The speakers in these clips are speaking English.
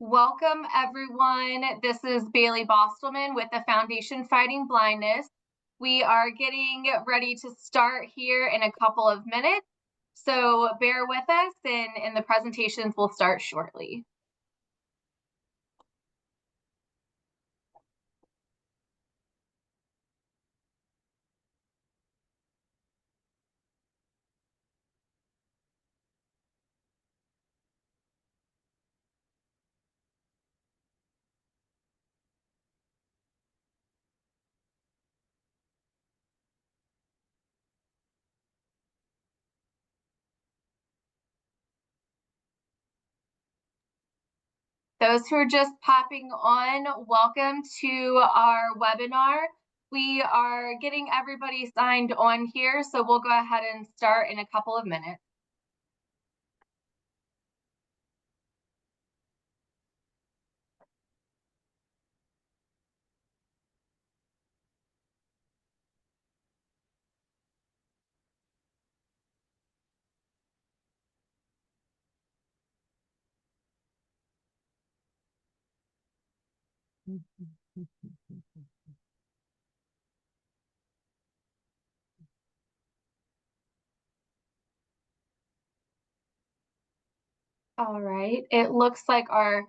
Welcome, everyone. This is Bailey Bostelman with the Foundation Fighting Blindness. We are getting ready to start here in a couple of minutes, so bear with us, and the presentations will start shortly. Those who are just popping on, welcome to our webinar. We are getting everybody signed on here, so we'll go ahead and start in a couple of minutes. All right, it looks like our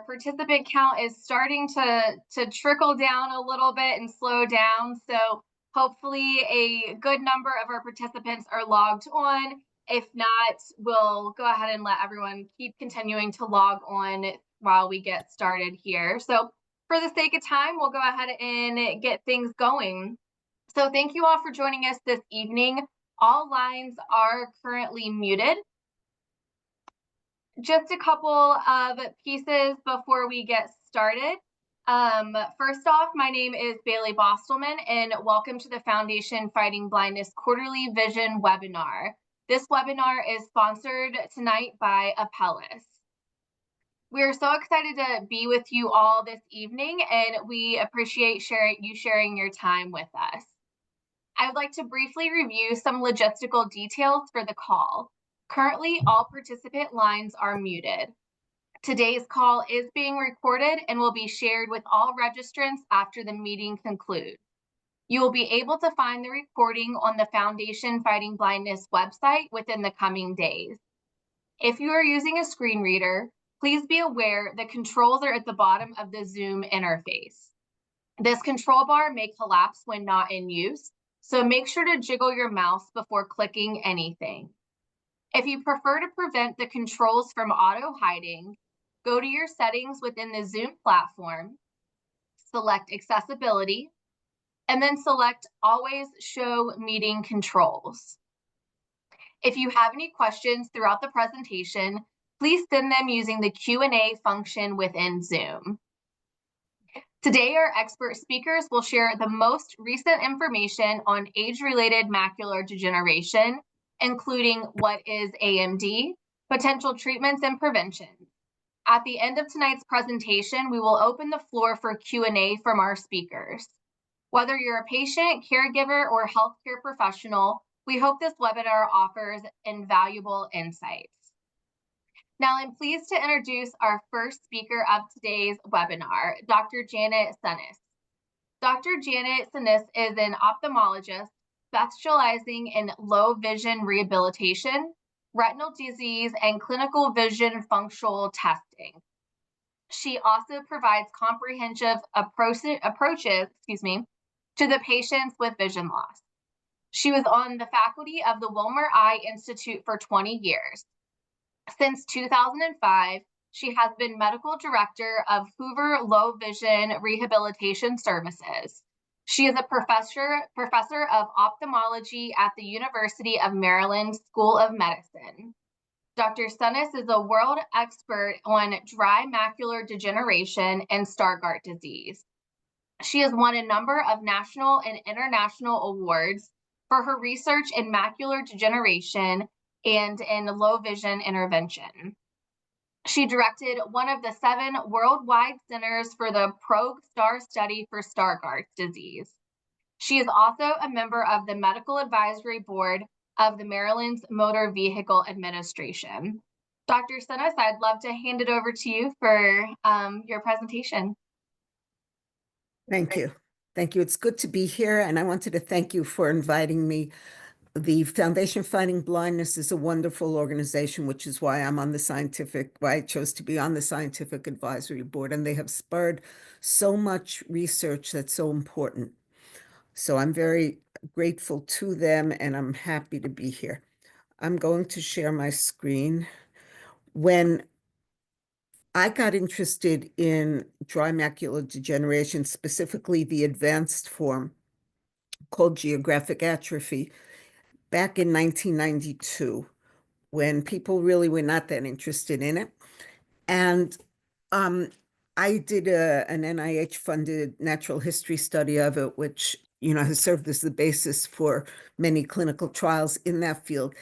participant count is starting to trickle down a little bit and slow down. So hopefully a good number of our participants are logged on. If not, we'll go ahead and let everyone keep continuing to log on while we get started here. So for the sake of time, we'll go ahead and get things going. So thank you all for joining us this evening. All lines are currently muted. Just a couple of pieces before we get started. First off, my name is Bailey Bostelman, and welcome to the Foundation Fighting Blindness Quarterly Vision webinar. This webinar is sponsored tonight by Apellis. We are so excited to be with you all this evening, and we appreciate you sharing your time with us. I would like to briefly review some logistical details for the call. Currently, all participant lines are muted. Today's call is being recorded and will be shared with all registrants after the meeting concludes. You will be able to find the recording on the Foundation Fighting Blindness website within the coming days. If you are using a screen reader, please be aware the controls are at the bottom of the Zoom interface. This control bar may collapse when not in use, so make sure to jiggle your mouse before clicking anything. If you prefer to prevent the controls from auto-hiding, go to your settings within the Zoom platform, select Accessibility, and then select Always Show Meeting Controls. If you have any questions throughout the presentation, please send them using the Q&A function within Zoom. Today, our expert speakers will share the most recent information on age-related macular degeneration, including what is AMD, potential treatments and prevention. At the end of tonight's presentation, we will open the floor for Q&A from our speakers. Whether you're a patient, caregiver, or healthcare professional, we hope this webinar offers invaluable insights. Now, I'm pleased to introduce our first speaker of today's webinar, Dr. Janet Sunnis. Dr. Janet Sunnis is an ophthalmologist specializing in low vision rehabilitation, retinal disease, and clinical vision functional testing. She also provides comprehensive approaches to the patients with vision loss. She was on the faculty of the Wilmer Eye Institute for 20 years. Since 2005, she has been medical director of Hoover Low Vision Rehabilitation Services. She is a professor of ophthalmology at the University of Maryland School of Medicine. Dr. Sunnis is a world expert on dry macular degeneration and Stargardt disease. She has won a number of national and international awards for her research in macular degeneration and in low vision intervention. She directed one of the 7 worldwide centers for the PROG-STAR study for Stargardt disease. She is also a member of the Medical Advisory Board of the Maryland's Motor Vehicle Administration. Dr. Sinis, I'd love to hand it over to you for your presentation. Thank you. Thank you. It's good to be here, and I wanted to thank you for inviting me. The Foundation Fighting Blindness is a wonderful organization, which is why I chose to be on the scientific advisory board, and they have spurred so much research that's so important. So I'm very grateful to them, and I'm happy to be here. I'm going to share my screen. When I got interested in dry macular degeneration, specifically the advanced form called geographic atrophy, back in 1992, when people really were not that interested in it. And um, I did an NIH-funded natural history study of it, which has served as the basis for many clinical trials in that field.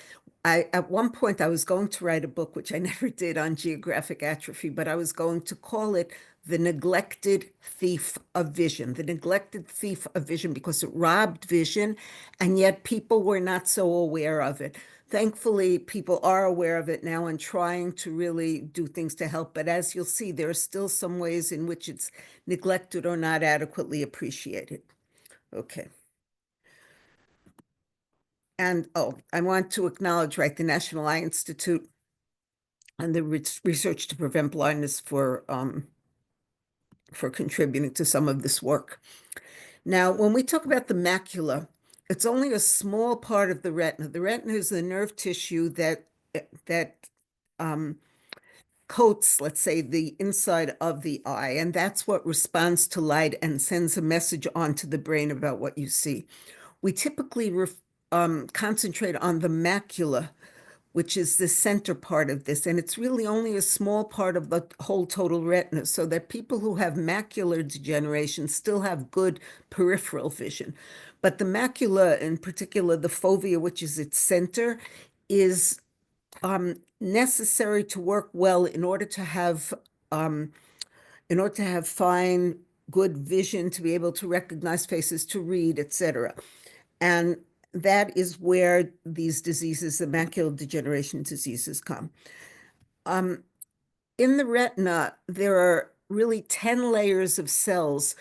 At one point, I was going to write a book, which I never did, on geographic atrophy, but I was going to call it The Neglected Thief of Vision, the neglected thief of vision, because it robbed vision, and yet people were not so aware of it. Thankfully, people are aware of it now and trying to really do things to help. But as you'll see, there are still some ways in which it's neglected or not adequately appreciated. Okay. And I want to acknowledge, right, the National Eye Institute and the Research to Prevent Blindness for contributing to some of this work. Now, when we talk about the macula, it's only a small part of the retina. The retina is the nerve tissue that coats, let's say, the inside of the eye, and that's what responds to light and sends a message onto the brain about what you see. We typically concentrate on the macula, which is the center part of this, and it's really only a small part of the whole total retina, so that people who have macular degeneration still have good peripheral vision. But the macula, in particular, the fovea, which is its center, is necessary to work well in order to have fine, good vision, to be able to recognize faces, to read, etc. And that is where these diseases, the macular degeneration diseases, come. In the retina, there are really 10 layers of cells.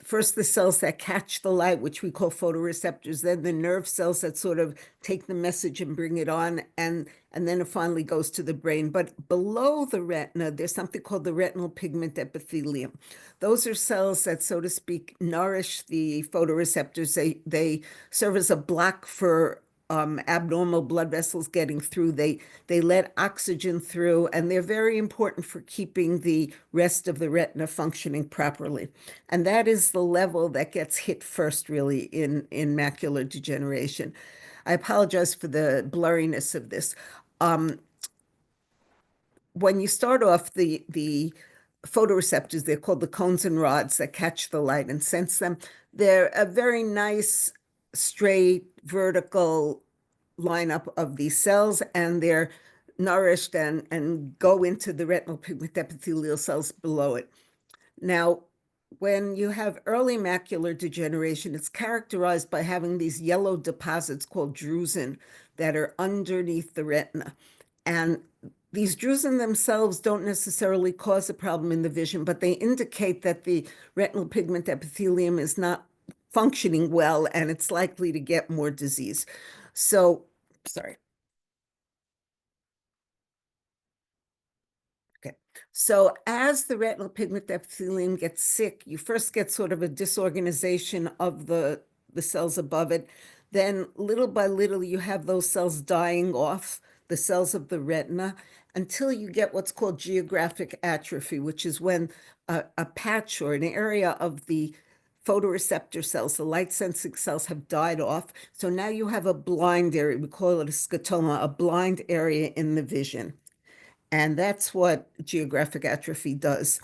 First, the cells that catch the light, which we call photoreceptors, then the nerve cells that sort of take the message and bring it on, and then it finally goes to the brain. But below the retina, there's something called the retinal pigment epithelium. Those are cells that, so to speak, nourish the photoreceptors. They serve as a block for abnormal blood vessels getting through. They let oxygen through, and they're very important for keeping the rest of the retina functioning properly. And that is the level that gets hit first, really, in macular degeneration. I apologize for the blurriness of this. When you start off, the photoreceptors, they're called the cones and rods that catch the light and sense them. They're a very nice, straight, vertical lineup of these cells, and they're nourished and go into the retinal pigment epithelial cells below it. Now, when you have early macular degeneration, it's characterized by having these yellow deposits called drusen that are underneath the retina. And these drusen themselves don't necessarily cause a problem in the vision, but they indicate that the retinal pigment epithelium is not functioning well, and it's likely to get more disease. So, sorry. Okay. So as the retinal pigment epithelium gets sick, you first get sort of a disorganization of the cells above it. Then little by little, you have those cells dying off, the cells of the retina, until you get what's called geographic atrophy, which is when a patch or an area of the photoreceptor cells, the light-sensing cells, have died off. So now you have a blind area. We call it a scotoma, a blind area in the vision. And that's what geographic atrophy does.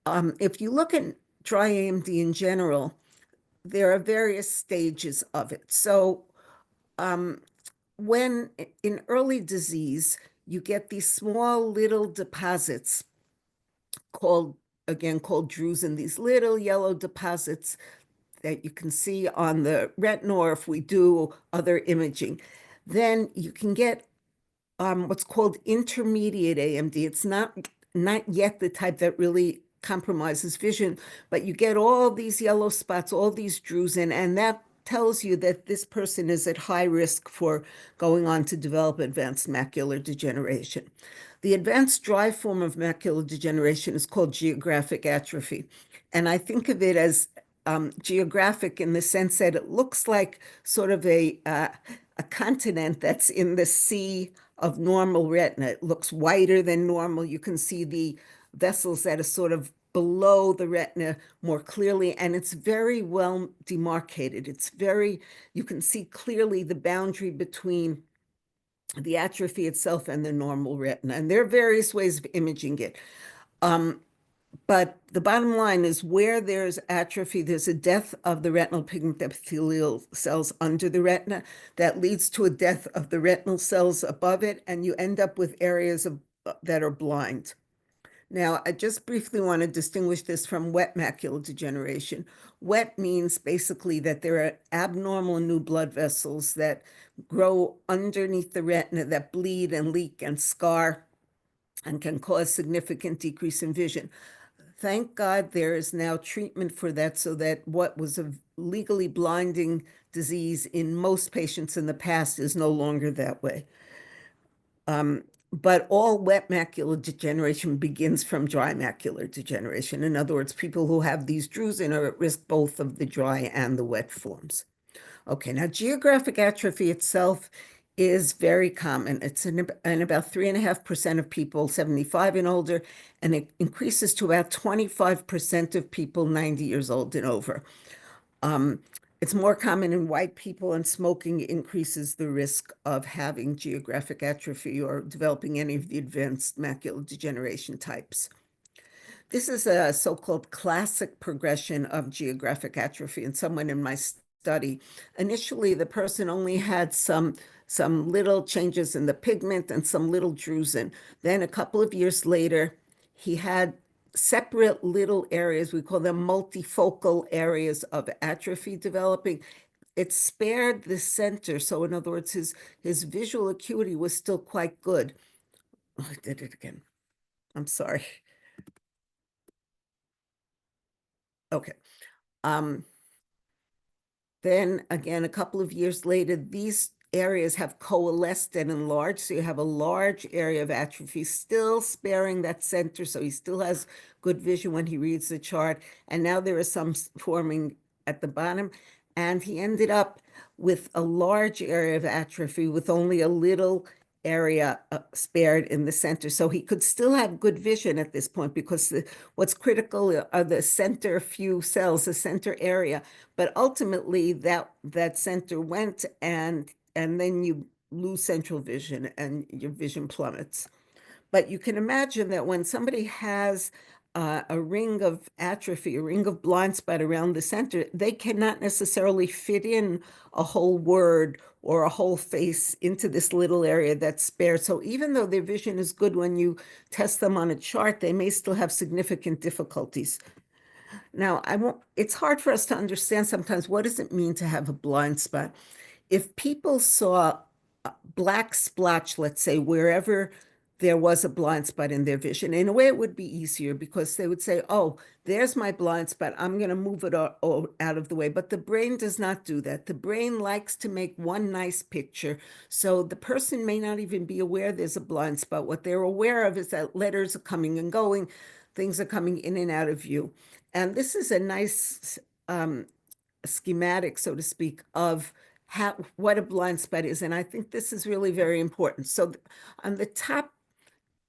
If you look at dry AMD in general, there are various stages of it. So when in early disease, you get these small little deposits called drusen, these little yellow deposits that you can see on the retina, or if we do other imaging. Then you can get what's called intermediate AMD. It's not yet the type that really compromises vision, but you get all these yellow spots, all these drusen, and that tells you that this person is at high risk for going on to develop advanced macular degeneration. The advanced dry form of macular degeneration is called geographic atrophy. And I think of it as geographic in the sense that it looks like sort of a continent that's in the sea of normal retina. It looks whiter than normal. You can see the vessels that are sort of below the retina more clearly, and it's very well demarcated. You can see clearly the boundary between the atrophy itself and the normal retina. And there are various ways of imaging it. But the bottom line is where there's atrophy, there's a death of the retinal pigment epithelial cells under the retina that leads to a death of the retinal cells above it, and you end up with areas that are blind. Now, I just briefly want to distinguish this from wet macular degeneration. Wet means basically that there are abnormal new blood vessels that grow underneath the retina that bleed and leak and scar and can cause significant decrease in vision. Thank God there is now treatment for that, so that what was a legally blinding disease in most patients in the past is no longer that way. But all wet macular degeneration begins from dry macular degeneration. In other words, people who have these drusen are at risk both of the dry and the wet forms. Okay, now geographic atrophy itself is very common. It's in about 3.5% of people 75 and older, and it increases to about 25% of people 90 years old and over. It's more common in white people, and smoking increases the risk of having geographic atrophy or developing any of the advanced macular degeneration types. This is a so-called classic progression of geographic atrophy in someone in my study. Initially, the person only had some little changes in the pigment and some little drusen. Then a couple of years later, he had separate little areas, we call them multifocal areas of atrophy developing. It spared the center. So in other words, his visual acuity was still quite good. Oh, I did it again. I'm sorry. Okay. Then again, a couple of years later, these areas have coalesced and enlarged. So you have a large area of atrophy, still sparing that center. So he still has good vision when he reads the chart. And now there is some forming at the bottom. And he ended up with a large area of atrophy with only a little area spared in the center. So he could still have good vision at this point, because what's critical are the center few cells, the center area. But ultimately that center went, and then you lose central vision and your vision plummets. But you can imagine that when somebody has a ring of atrophy, a ring of blind spot around the center, they cannot necessarily fit in a whole word or a whole face into this little area that's spared. So even though their vision is good when you test them on a chart, they may still have significant difficulties. Now, it's hard for us to understand sometimes, what does it mean to have a blind spot? If people saw a black splotch, let's say, wherever there was a blind spot in their vision, in a way it would be easier, because they would say, oh, there's my blind spot, I'm going to move it out of the way. But the brain does not do that. The brain likes to make one nice picture. So the person may not even be aware there's a blind spot. What they're aware of is that letters are coming and going, things are coming in and out of view. And this is a nice schematic, so to speak, of what a blind spot is. And I think this is really very important. So on the top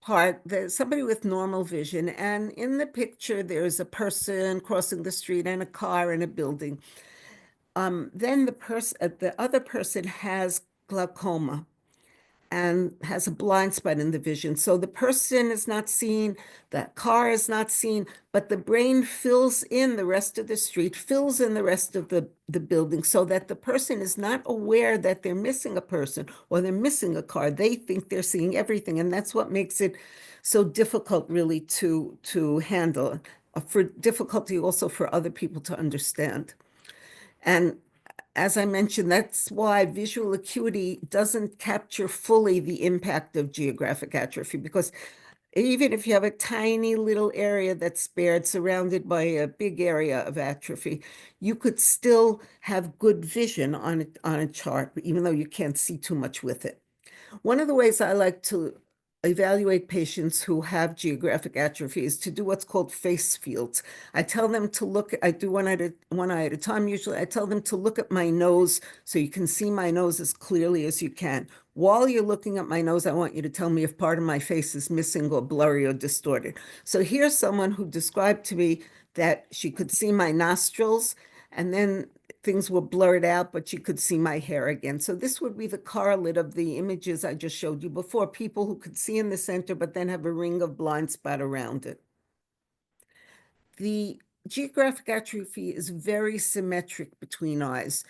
part, there's somebody with normal vision, and in the picture there's a person crossing the street and a car and a building. Then the other person has glaucoma and has a blind spot in the vision. So the person is not seen, the car is not seen, but the brain fills in the rest of the street, fills in the rest of the building, so that the person is not aware that they're missing a person or they're missing a car. They think they're seeing everything. And that's what makes it so difficult really to handle, for difficulty also for other people to understand. And as I mentioned, that's why visual acuity doesn't capture fully the impact of geographic atrophy, because even if you have a tiny little area that's spared, surrounded by a big area of atrophy, you could still have good vision on a chart, even though you can't see too much with it. One of the ways I like to evaluate patients who have geographic atrophy is to do what's called face fields. I tell them to look, I do one eye at a time usually. I tell them to look at my nose so you can see my nose as clearly as you can. While you're looking at my nose, I want you to tell me if part of my face is missing or blurry or distorted. So here's someone who described to me that she could see my nostrils, and then things were blurred out, but you could see my hair again. So this would be the correlate of the images I just showed you before, people who could see in the center, but then have a ring of blind spot around it. The geographic atrophy is very symmetric between eyes,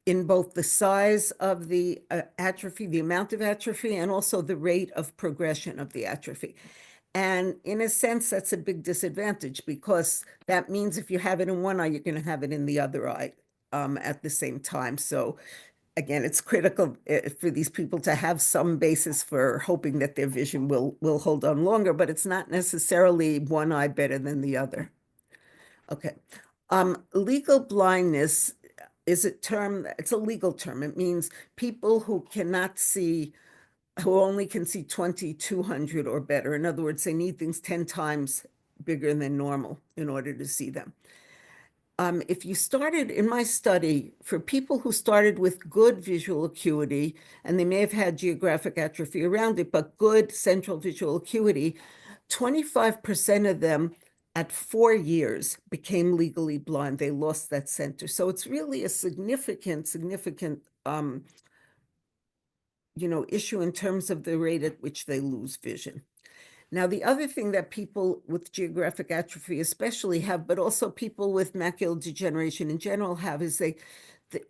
in both the size of the atrophy, the amount of atrophy, and also the rate of progression of the atrophy. And in a sense, that's a big disadvantage, because that means if you have it in one eye, you're going to have it in the other eye at the same time. So again, it's critical for these people to have some basis for hoping that their vision will hold on longer, but it's not necessarily one eye better than the other. Okay. Legal blindness is a term, it's a legal term. It means people who cannot see, who only can see 20/200 or better. In other words, they need things 10 times bigger than normal in order to see them. If you started in my study, for people who started with good visual acuity, and they may have had geographic atrophy around it, but good central visual acuity, 25% of them at 4 years became legally blind. They lost that center. So it's really a significant issue in terms of the rate at which they lose vision. Now, the other thing that people with geographic atrophy especially have, but also people with macular degeneration in general have, is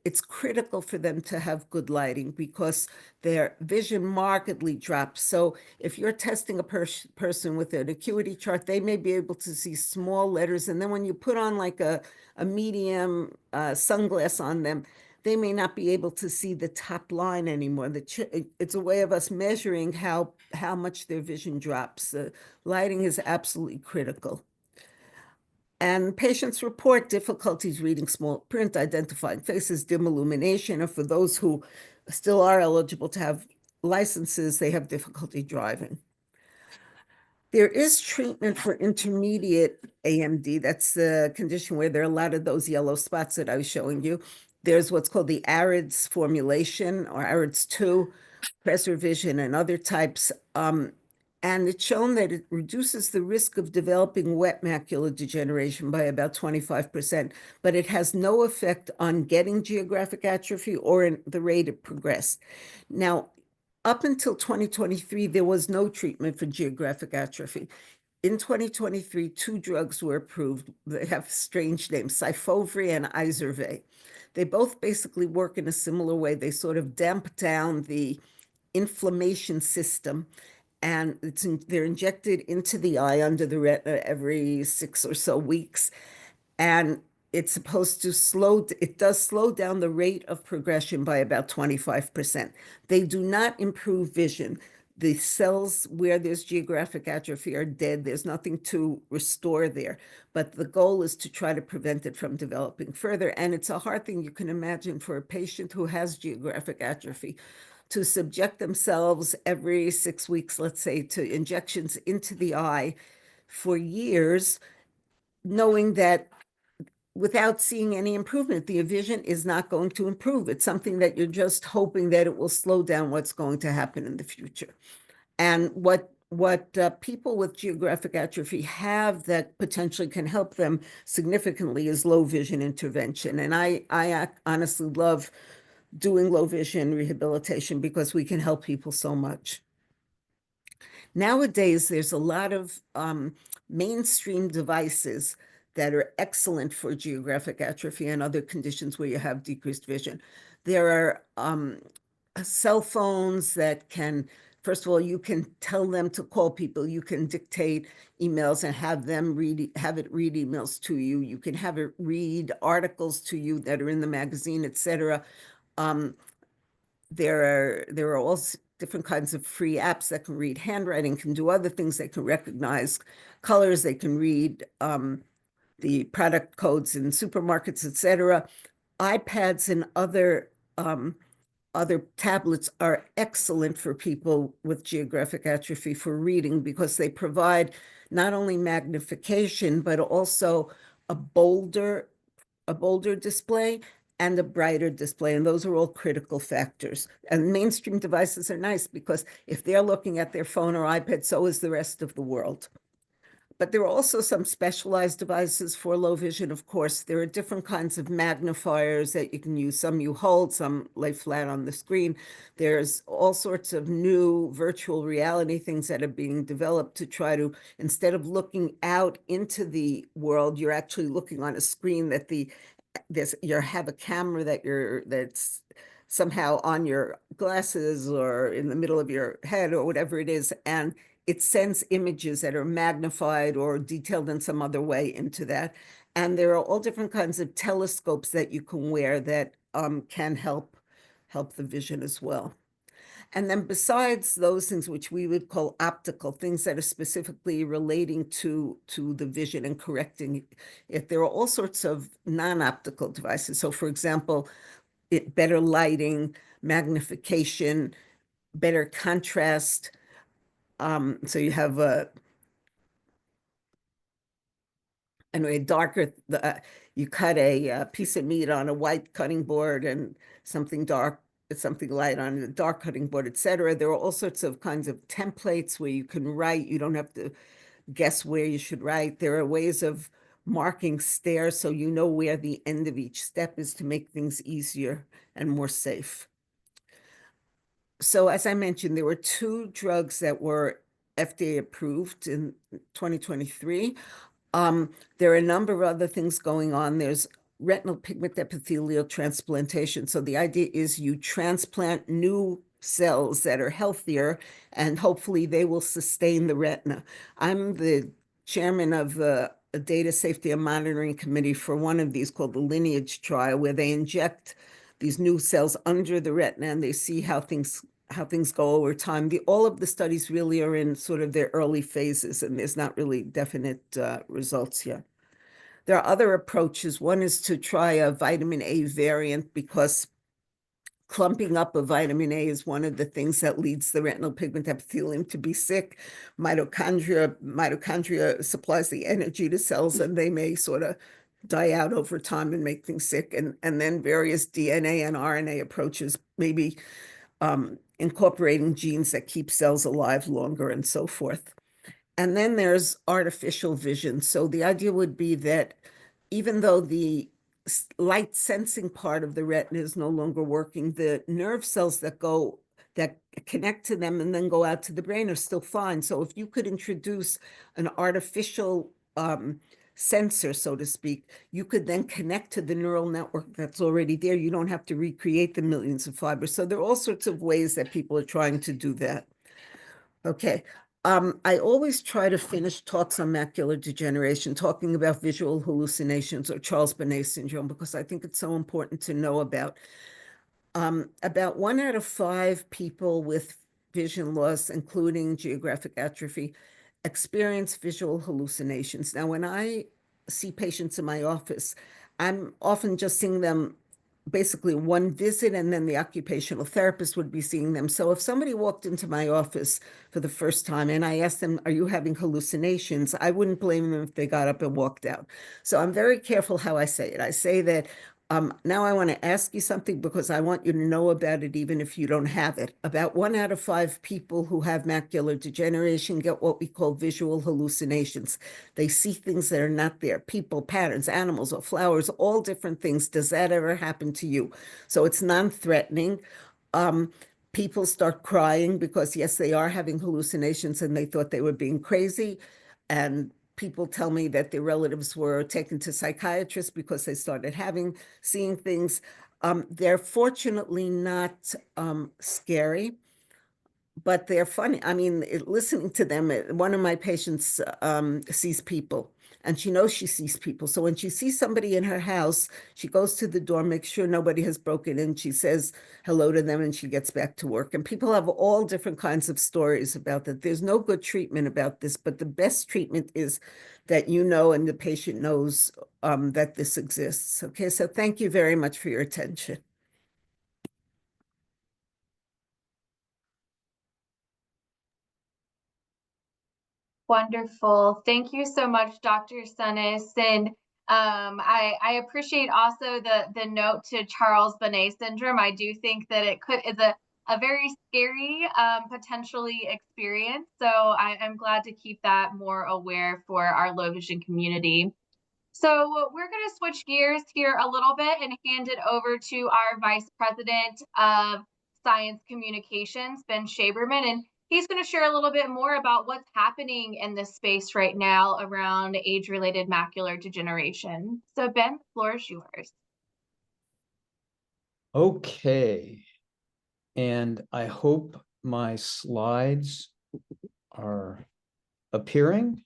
it's critical for them to have good lighting, because their vision markedly drops. So if you're testing a person with an acuity chart, they may be able to see small letters. And then when you put on like a medium sunglass on them, they may not be able to see the top line anymore. It's a way of us measuring how much their vision drops. Lighting is absolutely critical. And patients report difficulties reading small print, identifying faces, dim illumination, or for those who still are eligible to have licenses, they have difficulty driving. There is treatment for intermediate AMD. That's the condition where there are a lot of those yellow spots that I was showing you. There's what's called the ARIDS formulation, or ARIDS 2, PreserVision, and other types. And it's shown that it reduces the risk of developing wet macular degeneration by about 25%, but it has no effect on getting geographic atrophy or in the rate it progressed. Now, up until 2023, there was no treatment for geographic atrophy. In 2023, two drugs were approved. They have strange names, Syfovre and Izervay. They both basically work in a similar way. They sort of damp down the inflammation system, and they're injected into the eye under the retina every 6 or so weeks. And it's supposed to it does slow down the rate of progression by about 25%. They do not improve vision. The cells where there's geographic atrophy are dead. There's nothing to restore there. But the goal is to try to prevent it from developing further. And it's a hard thing you can imagine for a patient who has geographic atrophy to subject themselves every 6 weeks, let's say, to injections into the eye for years, knowing that without seeing any improvement, the vision is not going to improve. It's something that you're just hoping that it will slow down what's going to happen in the future. And what people with geographic atrophy have that potentially can help them significantly is low vision intervention. And I honestly love doing low vision rehabilitation, because we can help people so much. Nowadays, there's a lot of mainstream devices that are excellent for geographic atrophy and other conditions where you have decreased vision. There are cell phones that can first of all, you can tell them to call people. You can dictate emails and have it read emails to you. You can have it read articles to you that are in the magazine, etc. There are all different kinds of free apps that can read handwriting, can do other things. They can recognize colors. They can read the product codes in supermarkets, etc. iPads and other tablets are excellent for people with geographic atrophy for reading because they provide not only magnification, but also a bolder display and a brighter display. And those are all critical factors. And mainstream devices are nice because if they're looking at their phone or iPad, so is the rest of the world. But there are also some specialized devices for low vision, of course. There are different kinds of magnifiers that you can use. Some you hold, some lay flat on the screen. There's all sorts of new virtual reality things that are being developed to try to, instead of looking out into the world, you're actually looking on a screen that you have a camera that's somehow on your glasses or in the middle of your head or whatever it is, and it sends images that are magnified or detailed in some other way into that. And there are all different kinds of telescopes that you can wear that can help the vision as well. And then besides those things, which we would call optical, things that are specifically relating to the vision and correcting it, there are all sorts of non-optical devices. So for example, better lighting, magnification, better contrast. So you have anyway, darker, you cut a piece of meat on a white cutting board and something dark, something light on a dark cutting board, etc. There are all sorts of kinds of templates where you can write. You don't have to guess where you should write. There are ways of marking stairs so you know where the end of each step is to make things easier and more safe. So as I mentioned, there were 2 drugs that were FDA approved in 2023. There are a number of other things going on. There's retinal pigment epithelial transplantation. So the idea is you transplant new cells that are healthier, and hopefully they will sustain the retina. I'm the chairman of a data safety and monitoring committee for one of these called the Lineage trial, where they inject these new cells under the retina and they see how things go over time. All of the studies really are in sort of their early phases, and there's not really definite results yet. There are other approaches. One is to try a vitamin A variant because clumping up of vitamin A is one of the things that leads the retinal pigment epithelium to be sick. Mitochondria supplies the energy to cells, and they may sort of die out over time and make things sick. And then various DNA and RNA approaches, maybe incorporating genes that keep cells alive longer and so forth. And then there's artificial vision. So the idea would be that even though the light sensing part of the retina is no longer working, the nerve cells that connect to them and then go out to the brain are still fine. So if you could introduce an artificial sensor, so to speak, you could then connect to the neural network that's already there. You don't have to recreate the millions of fibers. So there are all sorts of ways that people are trying to do that. Okay. I always try to finish talks on macular degeneration talking about visual hallucinations or Charles Bonnet syndrome because I think it's so important to know about. About 1 out of 5 people with vision loss, including geographic atrophy, experience visual hallucinations. Now, when I see patients in my office, I'm often just seeing them basically one visit, and then the occupational therapist would be seeing them. So if somebody walked into my office for the first time and I asked them, are you having hallucinations? I wouldn't blame them if they got up and walked out. So I'm very careful how I say it. I say that now I want to ask you something because I want you to know about it even if you don't have it. About 1 out of 5 people who have macular degeneration get what we call visual hallucinations. They see things that are not there, people, patterns, animals, or flowers, all different things. Does that ever happen to you? So it's non-threatening. People start crying because, yes, they are having hallucinations and they thought they were being crazy. And people tell me that their relatives were taken to psychiatrists because they started seeing things. They're fortunately not scary. but they're funny. I mean, listening to them, one of my patients sees people, and she knows she sees people. So when she sees somebody in her house, she goes to the door, makes sure nobody has broken in. She says hello to them, and she gets back to work. And people have all different kinds of stories about that. There's no good treatment about this, but the best treatment is that you know and the patient knows that this exists. Okay, so thank you very much for your attention. Wonderful. Thank you so much, Dr. Sunnis. And I appreciate also the note to Charles Bonnet syndrome. I do think that is a very scary potentially experience. So I'm glad to keep that more aware for our low vision community. So we're going to switch gears here a little bit and hand it over to our Vice President of Science Communications, Ben Shaberman, and he's going to share a little bit more about what's happening in this space right now around age-related macular degeneration. So Ben, the floor is yours. Okay, and I hope my slides are appearing.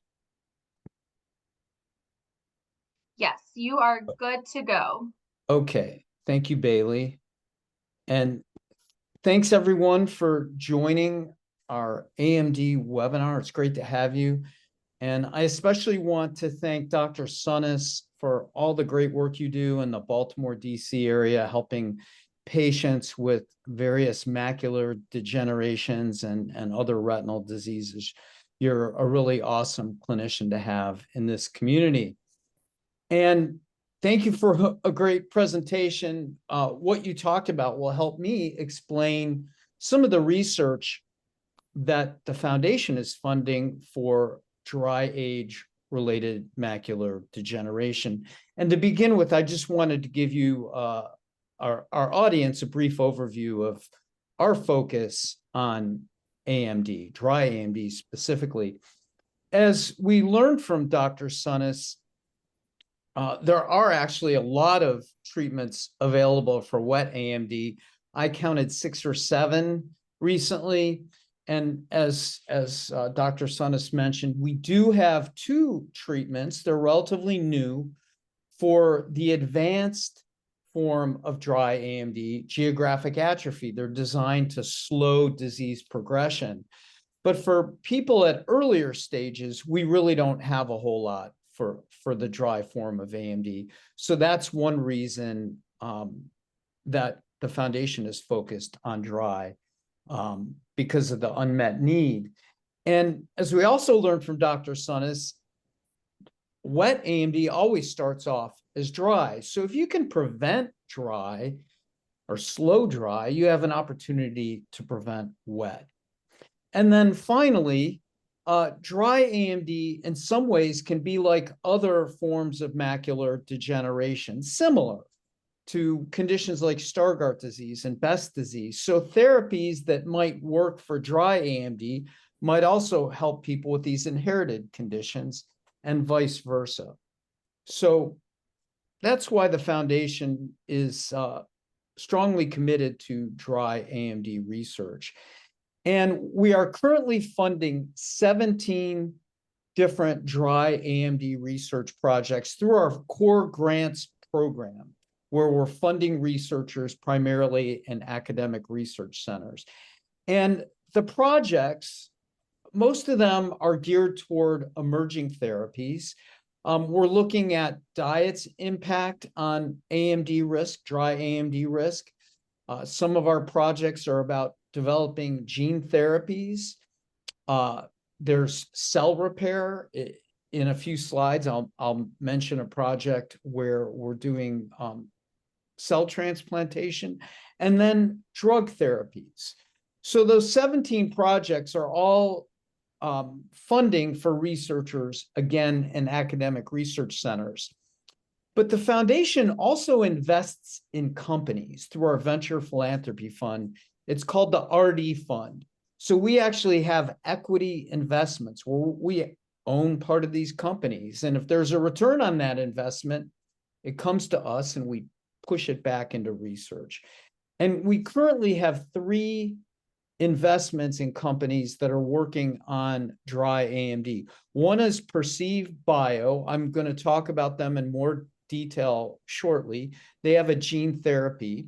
Yes, you are good to go. Okay, thank you, Bailey. And thanks everyone for joining our AMD webinar. It's great to have you. And I especially want to thank Dr. Sunnis for all the great work you do in the Baltimore, DC area, helping patients with various macular degenerations and other retinal diseases. You're a really awesome clinician to have in this community. And thank you for a great presentation. What you talked about will help me explain some of the research that the foundation is funding for dry age-related macular degeneration. And to begin with, I just wanted to give you our audience a brief overview of our focus on AMD, dry AMD specifically. As we learned from Dr. Sunnis, there are actually a lot of treatments available for wet AMD. I counted 6 or 7 recently. And as Dr. Sunnis mentioned, we do have 2 treatments. They're relatively new for the advanced form of dry AMD, geographic atrophy. They're designed to slow disease progression. But for people at earlier stages, we really don't have a whole lot for the dry form of AMD. So that's one reason that the foundation is focused on dry, because of the unmet need. And as we also learned from Dr. Sunnis, wet AMD always starts off as dry. So if you can prevent dry or slow dry, you have an opportunity to prevent wet. And then finally, dry AMD in some ways can be like other forms of macular degeneration, similar to conditions like Stargardt disease and Best disease. So therapies that might work for dry AMD might also help people with these inherited conditions and vice versa. So that's why the foundation is strongly committed to dry AMD research. And we are currently funding 17 different dry AMD research projects through our core grants program, where we're funding researchers primarily in academic research centers. And the projects, most of them are geared toward emerging therapies. We're looking at diet's impact on AMD risk, dry AMD risk. Some of our projects are about developing gene therapies. There's cell repair. In a few slides, I'll mention a project where we're doing cell transplantation, and then drug therapies. So those 17 projects are all funding for researchers, again, in academic research centers. But the foundation also invests in companies through our venture philanthropy fund. It's called the RD Fund. So we actually have equity investments where we own part of these companies. And if there's a return on that investment, it comes to us and we push it back into research. And we currently have 3 investments in companies that are working on dry AMD. One is Perceive Bio. I'm going to talk about them in more detail shortly. They have a gene therapy.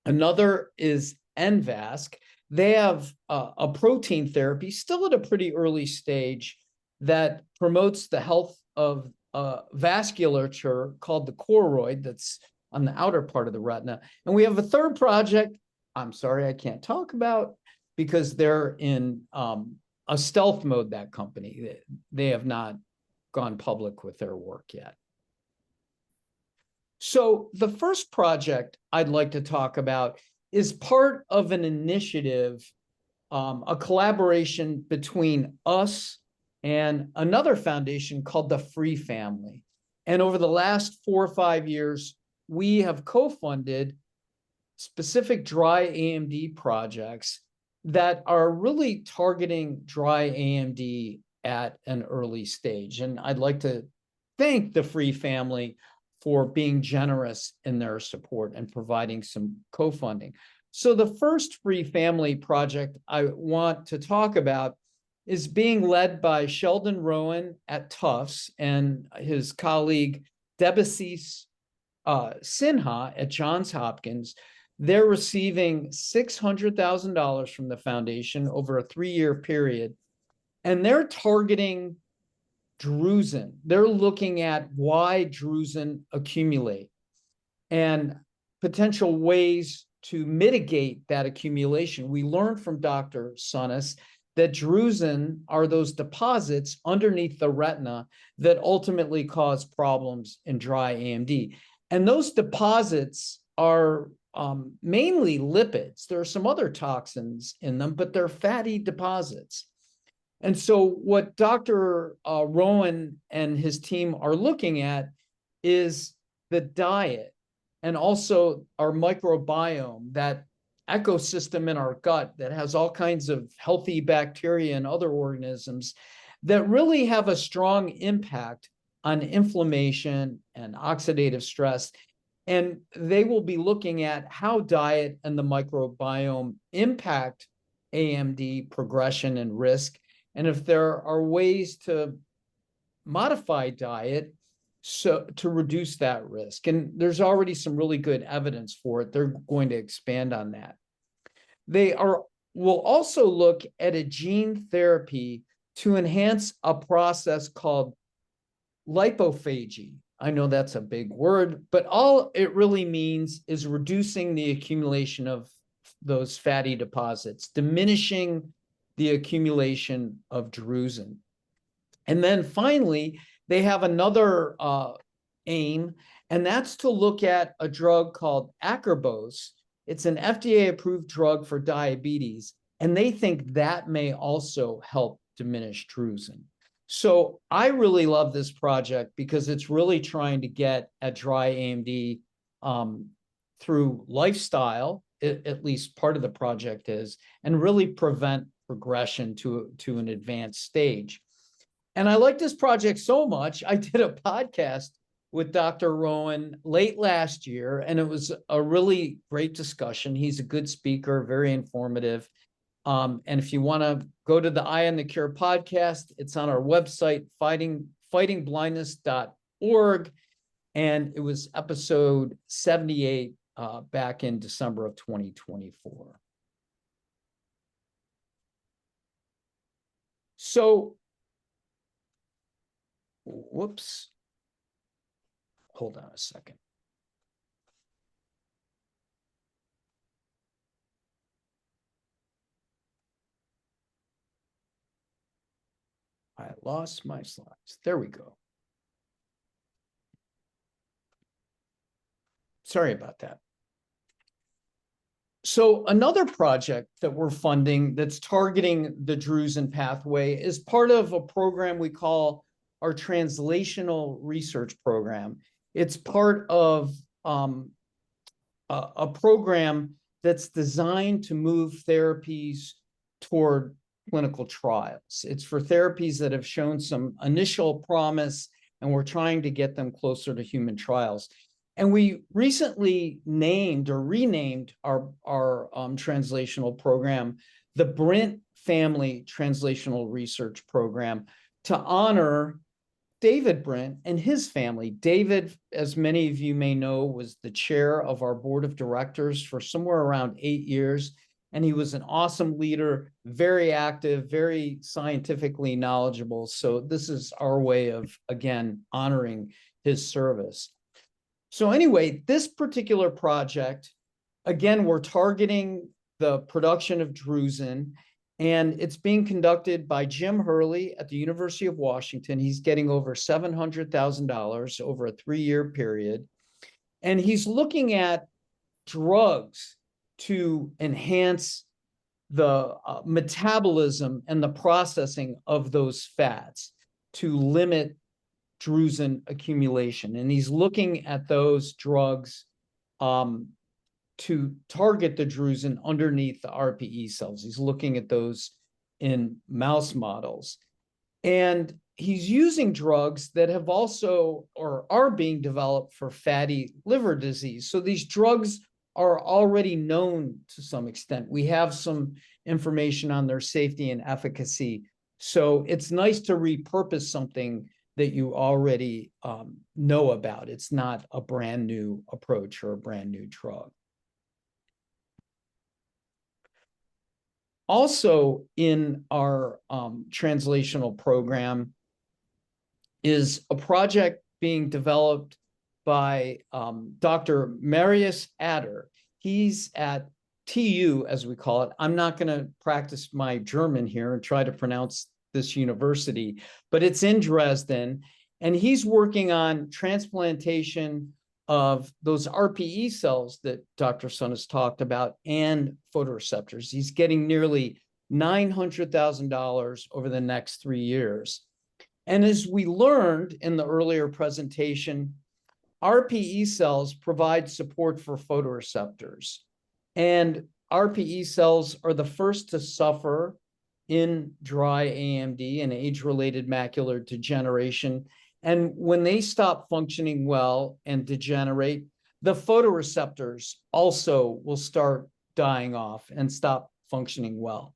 Another is NVASC. They have a protein therapy, still at a pretty early stage, that promotes the health of vasculature called the choroid that's on the outer part of the retina. And we have a third project, I'm sorry, I can't talk about, because they're in a stealth mode, that company. They have not gone public with their work yet. So the first project I'd like to talk about is part of an initiative, a collaboration between us and another foundation called the Free Family. And over the last 4 or 5 years, we have co-funded specific dry AMD projects that are really targeting dry AMD at an early stage. And I'd like to thank the Free Family for being generous in their support and providing some co-funding. So the first Free Family project I want to talk about is being led by Sheldon Rowan at Tufts and his colleague Debashish Sinha at Johns Hopkins. They're receiving $600,000 from the foundation over a 3-year period, and they're targeting drusen. They're looking at why drusen accumulate and potential ways to mitigate that accumulation. We learned from Dr. Sunnis that drusen are those deposits underneath the retina that ultimately cause problems in dry AMD. And those deposits are mainly lipids. There are some other toxins in them, but they're fatty deposits. And so what Dr. Rowan and his team are looking at is the diet and also our microbiome, that ecosystem in our gut that has all kinds of healthy bacteria and other organisms that really have a strong impact on inflammation and oxidative stress. And they will be looking at how diet and the microbiome impact AMD progression and risk, and if there are ways to modify diet so to reduce that risk. And there's already some really good evidence for it. They're going to expand on that. Will also look at a gene therapy to enhance a process called lipophagy. I know that's a big word, but all it really means is reducing the accumulation of those fatty deposits, diminishing the accumulation of drusen. And then finally, they have another aim, and that's to look at a drug called acarbose. It's an FDA-approved drug for diabetes, and they think that may also help diminish drusen. So I really love this project because it's really trying to get at dry AMD through lifestyle, at least part of the project is, and really prevent progression to an advanced stage. And I like this project so much, I did a podcast with Dr. Rowan late last year, and it was a really great discussion. He's a good speaker, very informative. And if you want to go to the Eye on the Cure podcast, it's on our website, fightingblindness.org. And it was episode 78 back in December of 2024. So, whoops. Hold on a second. I lost my slides. There we go. Sorry about that. So another project that we're funding that's targeting the drusen pathway is part of a program we call our translational research program. It's part of a program that's designed to move therapies toward clinical trials. It's for therapies that have shown some initial promise, and we're trying to get them closer to human trials. And we recently named or renamed our translational program the Brent Family Translational Research Program to honor David Brent and his family. David, as many of you may know, was the chair of our board of directors for somewhere around 8 years. And he was an awesome leader, very active, very scientifically knowledgeable. So this is our way of, again, honoring his service. So anyway, this particular project, again, we're targeting the production of drusen, and it's being conducted by Jim Hurley at the University of Washington. He's getting over $700,000 over a 3-year period. And he's looking at drugs to enhance the metabolism and the processing of those fats to limit drusen accumulation. And he's looking at those drugs to target the drusen underneath the RPE cells. He's looking at those in mouse models. And he's using drugs that have also or are being developed for fatty liver disease. So these drugs are already known to some extent. We have some information on their safety and efficacy. So it's nice to repurpose something that you already know about. It's not a brand new approach or a brand new drug. Also in our translational program is a project being developed by Dr. Marius Adder. He's at TU, as we call it. I'm not going to practice my German here and try to pronounce this university, but it's in Dresden. And he's working on transplantation of those RPE cells that Dr. Sun has talked about and photoreceptors. He's getting nearly $900,000 over the next 3 years. And as we learned in the earlier presentation, RPE cells provide support for photoreceptors. And RPE cells are the first to suffer in dry AMD and age-related macular degeneration. And when they stop functioning well and degenerate, the photoreceptors also will start dying off and stop functioning well.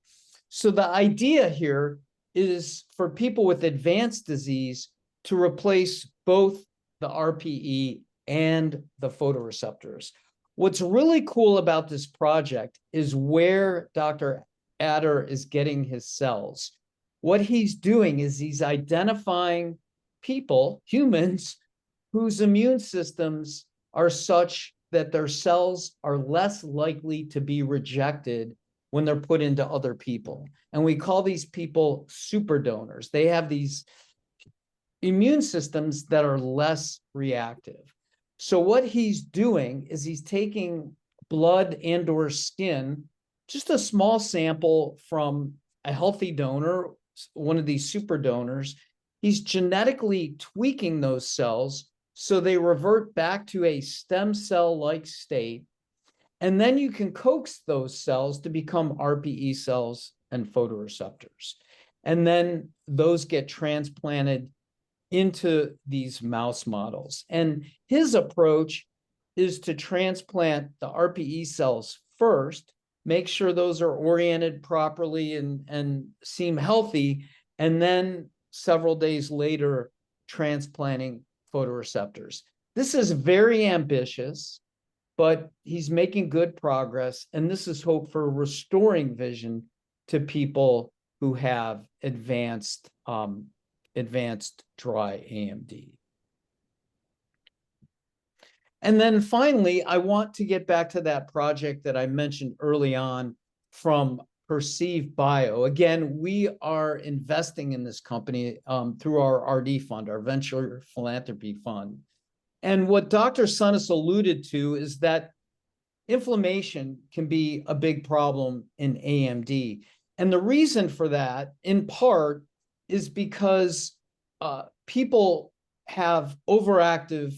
So the idea here is for people with advanced disease to replace both the RPE and the photoreceptors. What's really cool about this project is where Dr. Adder is getting his cells. What he's doing is he's identifying people, humans, whose immune systems are such that their cells are less likely to be rejected when they're put into other people. And we call these people super donors. They have these immune systems that are less reactive. So what he's doing is he's taking blood and or skin, just a small sample from a healthy donor, one of these super donors. He's genetically tweaking those cells so they revert back to a stem cell-like state. And then you can coax those cells to become RPE cells and photoreceptors. And then those get transplanted into these mouse models. And his approach is to transplant the RPE cells first, make sure those are oriented properly and seem healthy, and then several days later, transplanting photoreceptors. This is very ambitious, but he's making good progress. And this is hope for restoring vision to people who have advanced dry AMD. And then finally, I want to get back to that project that I mentioned early on from Perceive Bio. Again, we are investing in this company through our RD fund, our venture philanthropy fund. And what Dr. Sun has alluded to is that inflammation can be a big problem in AMD. And the reason for that, in part, is because people have overactive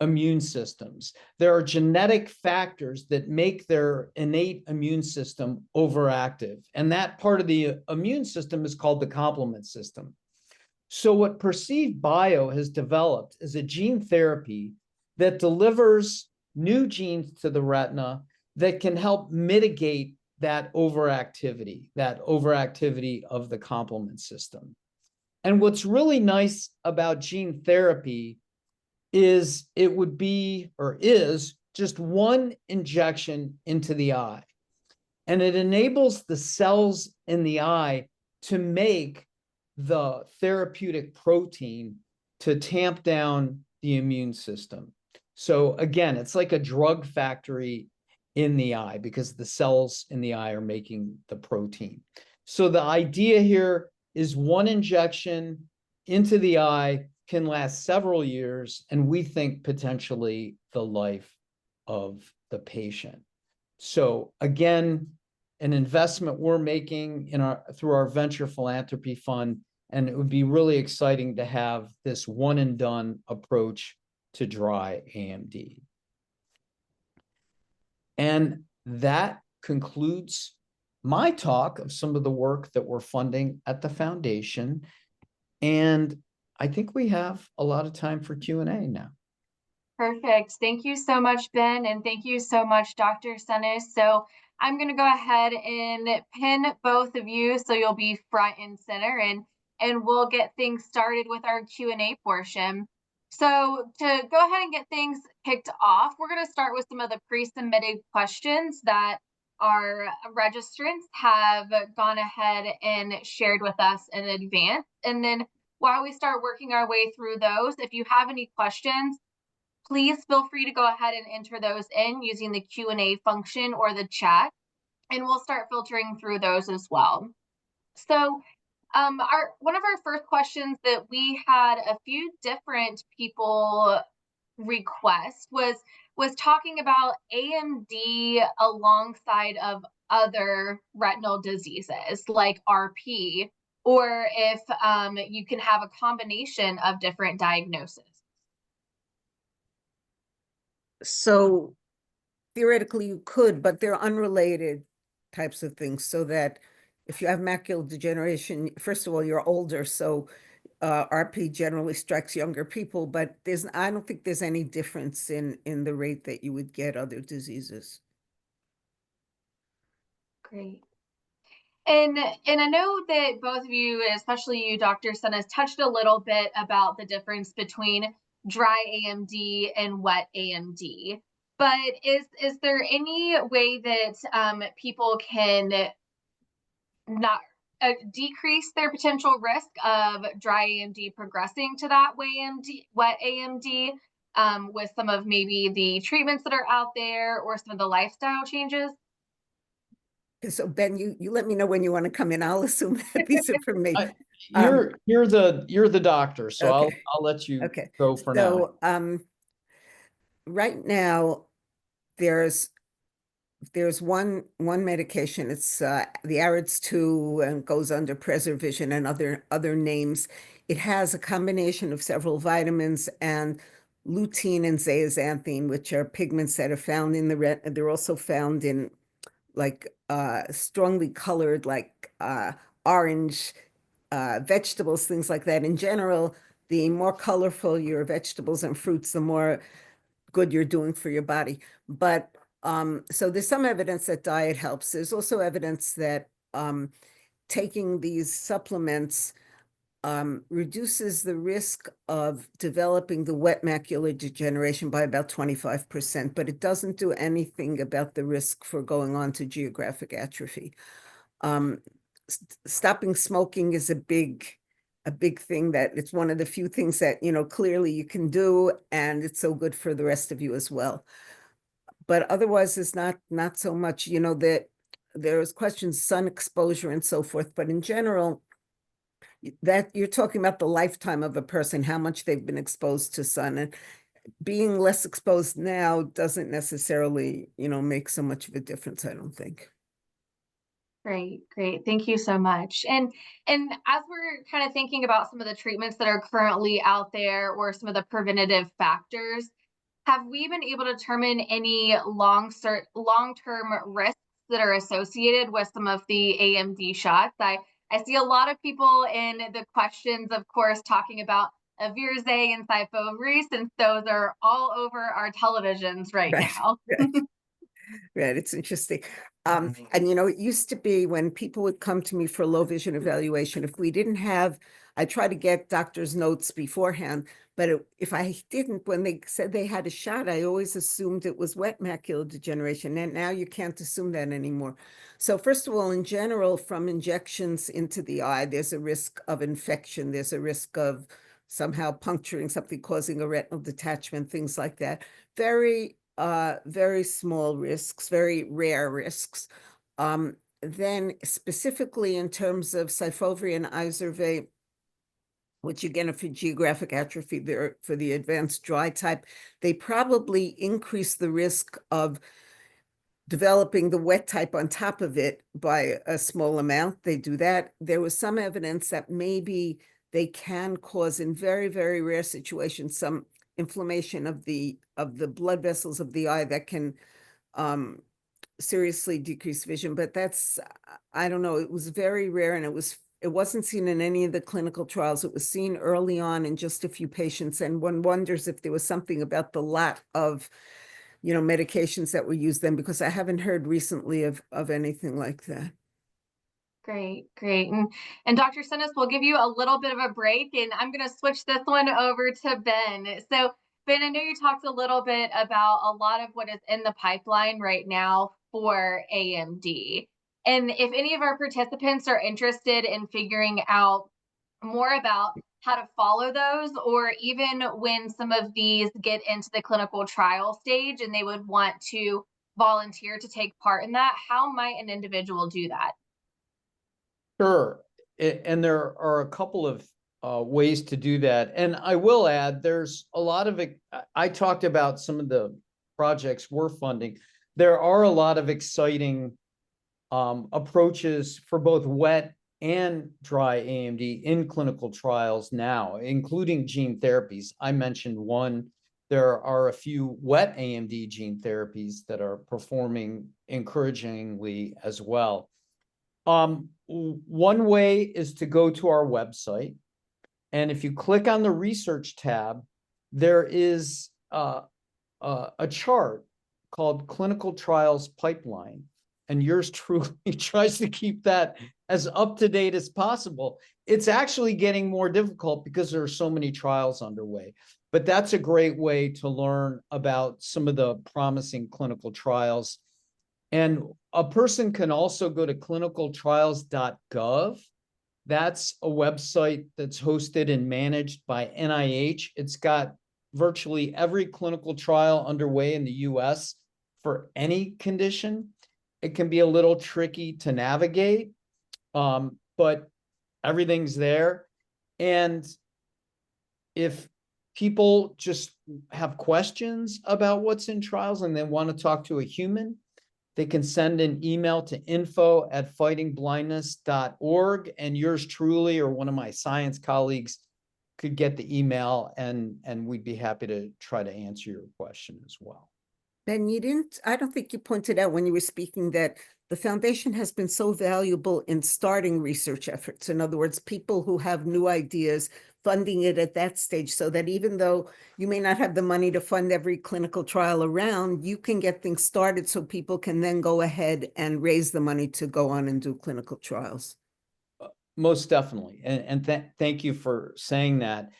immune systems. There are genetic factors that make their innate immune system overactive. And that part of the immune system is called the complement system. So what Perceive Bio has developed is a gene therapy that delivers new genes to the retina that can help mitigate that overactivity of the complement system. And what's really nice about gene therapy is it would be, or is, just one injection into the eye. And it enables the cells in the eye to make the therapeutic protein to tamp down the immune system. So again, it's like a drug factory in the eye because the cells in the eye are making the protein. So the idea here is one injection into the eye can last several years, and we think potentially the life of the patient. So again, an investment we're making through our venture philanthropy fund, and it would be really exciting to have this one and done approach to dry AMD. And that concludes my talk of some of the work that we're funding at the foundation. And I think we have a lot of time for Q&A now. Perfect. Thank you so much, Ben, and thank you so much, Dr. Senes. So I'm going to go ahead and pin both of you so you'll be front and center, and we'll get things started with our Q&A portion. So to go ahead and get things kicked off, we're going to start with some of the pre-submitted questions that our registrants have gone ahead and shared with us in advance. And then while we start working our way through those, if you have any questions, please feel free to go ahead and enter those in using the Q&A function or the chat, and we'll start filtering through those as well. So one of our first questions that we had a few different people request was talking about AMD alongside of other retinal diseases like RP, or if you can have a combination of different diagnoses. So theoretically you could, but they're unrelated types of things, so that if you have macular degeneration, first of all, you're older, so RP generally strikes younger people, but I don't think there's any difference in the rate that you would get other diseases. Great. And I know that both of you, especially you, Dr. Senes, touched a little bit about the difference between dry AMD and wet AMD. But is there any way that people can not decrease their potential risk of dry AMD progressing to that wet AMD with some of maybe the treatments that are out there or some of the lifestyle changes? So Ben, you let me know when you want to come in. I'll assume that these are from me. You're the doctor, so okay. I'll let you okay. go for now. Right now there's one medication. It's the AREDS2 and goes under Preservision and other names. It has a combination of several vitamins and lutein and zeaxanthine, which are pigments that are found in the retina. They're also found in like strongly colored, like orange vegetables, things like that. In general, the more colorful your vegetables and fruits, the more good you're doing for your body. But so there's some evidence that diet helps. There's also evidence that taking these supplements reduces the risk of developing the wet macular degeneration by about 25%, but it doesn't do anything about the risk for going on to geographic atrophy. Stopping smoking is a big thing, that it's one of the few things that, clearly you can do, and it's so good for the rest of you as well. But otherwise, it's not so much, that there's questions, sun exposure and so forth, but in general, that you're talking about the lifetime of a person, how much they've been exposed to sun, and being less exposed now doesn't necessarily, make so much of a difference, I don't think. Great. Thank you so much. And as we're kind of thinking about some of the treatments that are currently out there or some of the preventative factors, have we been able to determine any long-term risks that are associated with some of the AMD shots? I see a lot of people in the questions, of course, talking about Virazac and Syfovre, since those are all over our televisions right Right, now. right. Right, it's interesting. And it used to be when people would come to me for low vision evaluation, if we didn't have, I try to get doctor's notes beforehand, but if I didn't, when they said they had a shot, I always assumed it was wet macular degeneration. And now you can't assume that anymore. So first of all, in general, from injections into the eye, there's a risk of infection. There's a risk of somehow puncturing something, causing a retinal detachment, things like that. Very small risks, very rare risks. Then specifically in terms of Syfovre and Izervay, which again are for geographic atrophy, they're for the advanced dry type, they probably increase the risk of developing the wet type on top of it by a small amount. They do that. There was some evidence that maybe they can cause, in very, very rare situations, some inflammation of the blood vessels of the eye that can seriously decrease vision. But that's, I don't know, it was very rare, and it wasn't seen in any of the clinical trials. It was seen early on in just a few patients, and one wonders if there was something about the lot of medications that were used then, because I haven't heard recently of anything like that. Great. And Dr. Sinis, we'll give you a little bit of a break, and I'm going to switch this one over to Ben. So, Ben, I know you talked a little bit about a lot of what is in the pipeline right now for AMD. And if any of our participants are interested in figuring out more about how to follow those, or even when some of these get into the clinical trial stage and they would want to volunteer to take part in that, how might an individual do that? Sure. And there are a couple of ways to do that. And I will add, there's a lot of it. I talked about some of the projects we're funding. There are a lot of exciting approaches for both wet and dry AMD in clinical trials now, including gene therapies. I mentioned one. There are a few wet AMD gene therapies that are performing encouragingly as well. One way is to go to our website, and if you click on the research tab, there is a chart called Clinical Trials Pipeline, and yours truly tries to keep that as up to date as possible. It's actually getting more difficult because there are so many trials underway, but that's a great way to learn about some of the promising clinical trials. And a person can also go to clinicaltrials.gov. That's a website that's hosted and managed by NIH. It's got virtually every clinical trial underway in the US for any condition. It can be a little tricky to navigate, but everything's there. And if people just have questions about what's in trials and they want to talk to a human, they can send an email to info@fightingblindness.org, and yours truly or one of my science colleagues could get the email, and we'd be happy to try to answer your question as well. Ben, I don't think you pointed out when you were speaking that the foundation has been so valuable in starting research efforts. In other words, people who have new ideas, funding it at that stage, so that even though you may not have the money to fund every clinical trial around, you can get things started so people can then go ahead and raise the money to go on and do clinical trials. Most definitely. And thank you for saying that.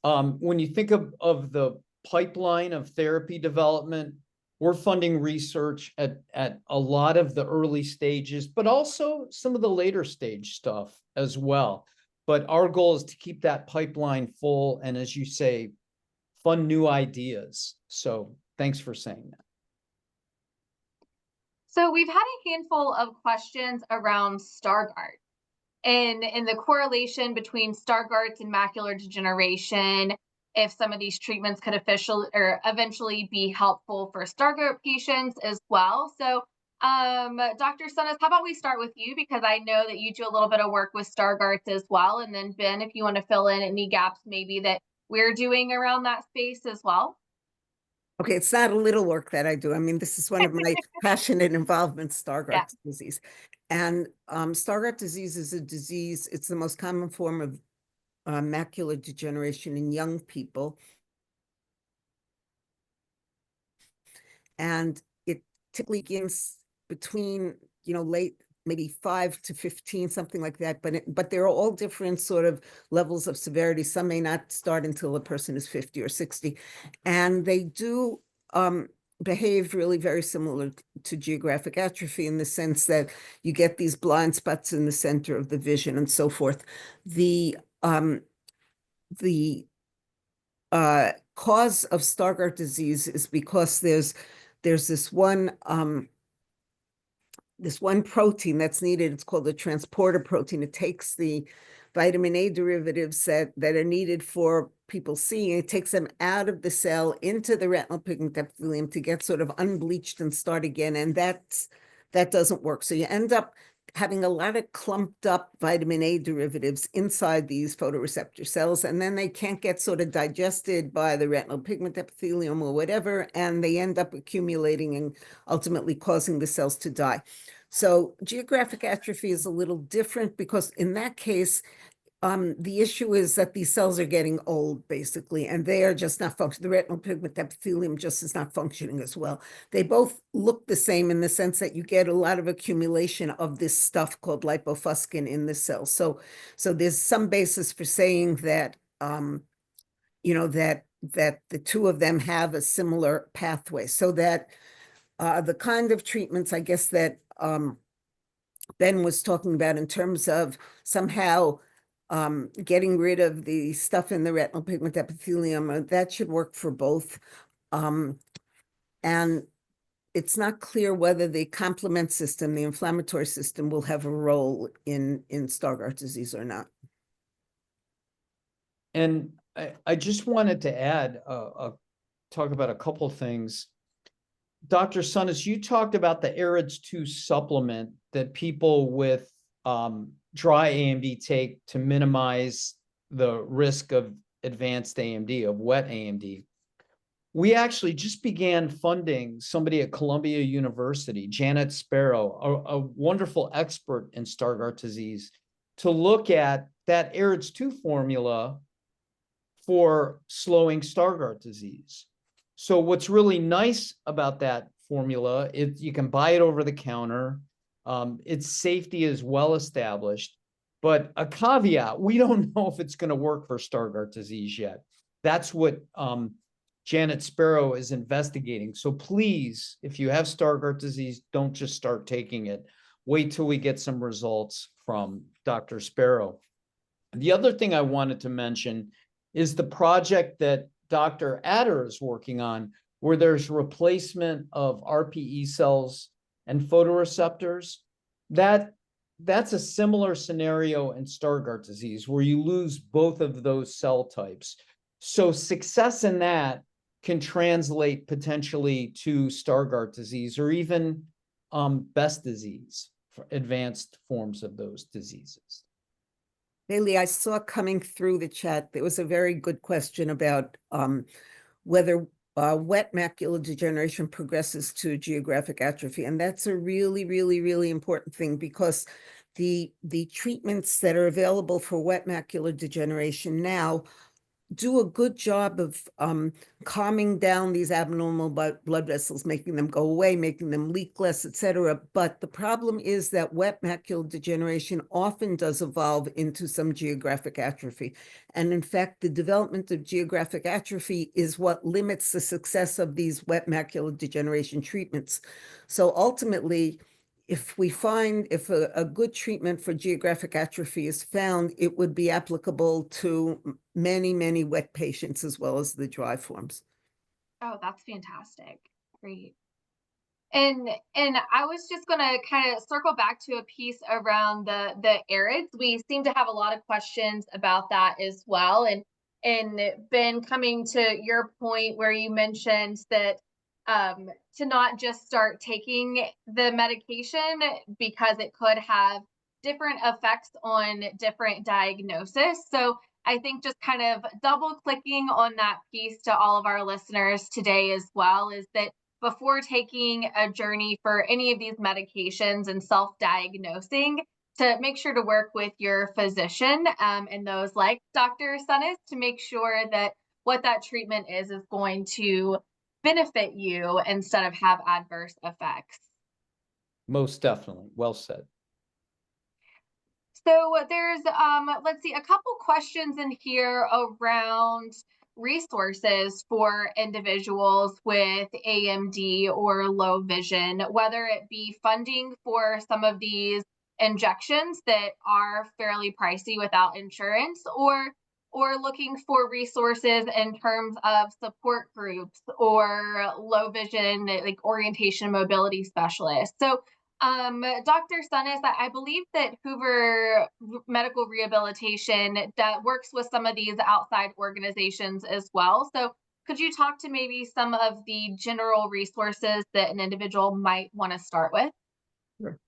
When you think of the pipeline of therapy development, we're funding research at a lot of the early stages, but also some of the later stage stuff as well. But our goal is to keep that pipeline full, and as you say, fund new ideas. So thanks for saying that. So we've had a handful of questions around Stargardt and the correlation between Stargardt and macular degeneration, if some of these treatments could eventually be helpful for Stargardt patients as well. So Dr. Sinis, how about we start with you, because I know that you do a little bit of work with Stargardt as well. And then Ben, if you want to fill in any gaps maybe that we're doing around that space as well. Okay, it's not a little work that I do. I mean, this is one of my passionate involvements, Stargardt disease. And Stargardt disease is a disease, it's the most common form of macular degeneration in young people. And it typically begins between, late, maybe 5 to 15, something like that. But there are all different sort of levels of severity. Some may not start until a person is 50 or 60. And they do behave really very similar to geographic atrophy in the sense that you get these blind spots in the center of the vision and so forth. The cause of Stargardt disease is because there's this one protein that's needed. It's called the transporter protein. It takes the vitamin A derivatives that are needed for people seeing. It takes them out of the cell into the retinal pigment epithelium to get sort of unbleached and start again. And that doesn't work. So you end up having a lot of clumped up vitamin A derivatives inside these photoreceptor cells, and then they can't get sort of digested by the retinal pigment epithelium or whatever, and they end up accumulating and ultimately causing the cells to die. So geographic atrophy is a little different because in that case, the issue is that these cells are getting old, basically, and they are just not functioning. The retinal pigment epithelium just is not functioning as well. They both look the same in the sense that you get a lot of accumulation of this stuff called lipofuscin in the cell. So there's some basis for saying that, that the two of them have a similar pathway. So that the kind of treatments, I guess, that Ben was talking about in terms of somehow getting rid of the stuff in the retinal pigment epithelium, that should work for both. And it's not clear whether the complement system, the inflammatory system, will have a role in Stargardt disease or not. And I just wanted to add, talk about a couple things. Dr. Sunnis, you talked about the AREDS2 supplement that people with dry AMD take to minimize the risk of advanced AMD, of wet AMD. We actually just began funding somebody at Columbia University, Janet Sparrow, a wonderful expert in Stargardt disease, to look at that AREDS2 formula for slowing Stargardt disease. So what's really nice about that formula is you can buy it over the counter. Its safety is well established, but a caveat, we don't know if it's going to work for Stargardt disease yet. That's what Janet Sparrow is investigating. So please, if you have Stargardt disease, don't just start taking it. Wait till we get some results from Dr. Sparrow. The other thing I wanted to mention is the project that Dr. Adder is working on, where there's replacement of RPE cells and photoreceptors. That's a similar scenario in Stargardt disease, where you lose both of those cell types. So success in that can translate potentially to Stargardt disease, or even Best disease, for advanced forms of those diseases. Bailey, I saw coming through the chat, there was a very good question about whether wet macular degeneration progresses to geographic atrophy. And that's a really, really, really important thing, because the treatments that are available for wet macular degeneration now do a good job of calming down these abnormal blood vessels, making them go away, making them leak less, etc. But the problem is that wet macular degeneration often does evolve into some geographic atrophy. And in fact, the development of geographic atrophy is what limits the success of these wet macular degeneration treatments. So ultimately, if a good treatment for geographic atrophy is found, it would be applicable to many, many wet patients as well as the dry forms. Oh, that's fantastic. Great. And I was just going to kind of circle back to a piece around the AREDS. We seem to have a lot of questions about that as well. And Ben, coming to your point where you mentioned that to not just start taking the medication because it could have different effects on different diagnosis. So I think just kind of double clicking on that piece to all of our listeners today as well is that before taking a journey for any of these medications and self-diagnosing, to make sure to work with your physician and those like Dr. Sunnis to make sure that what that treatment is going to benefit you instead of have adverse effects. Most definitely. Well said. So there's, let's see, a couple questions in here around resources for individuals with AMD or low vision, whether it be funding for some of these injections that are fairly pricey without insurance, or looking for resources in terms of support groups or low vision, like orientation and mobility specialists. So Dr. Sunnis, I believe that Hoover Medical Rehabilitation that works with some of these outside organizations as well. So could you talk to maybe some of the general resources that an individual might want to start with? Sure.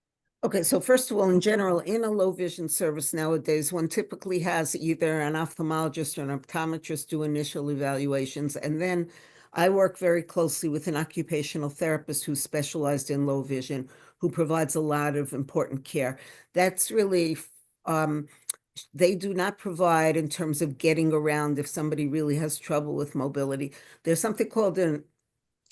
Okay, so first of all, in general, in a low vision service nowadays, one typically has either an ophthalmologist or an optometrist do initial evaluations, and then I work very closely with an occupational therapist who's specialized in low vision, who provides a lot of important care. That's really, they do not provide in terms of getting around if somebody really has trouble with mobility. There's something called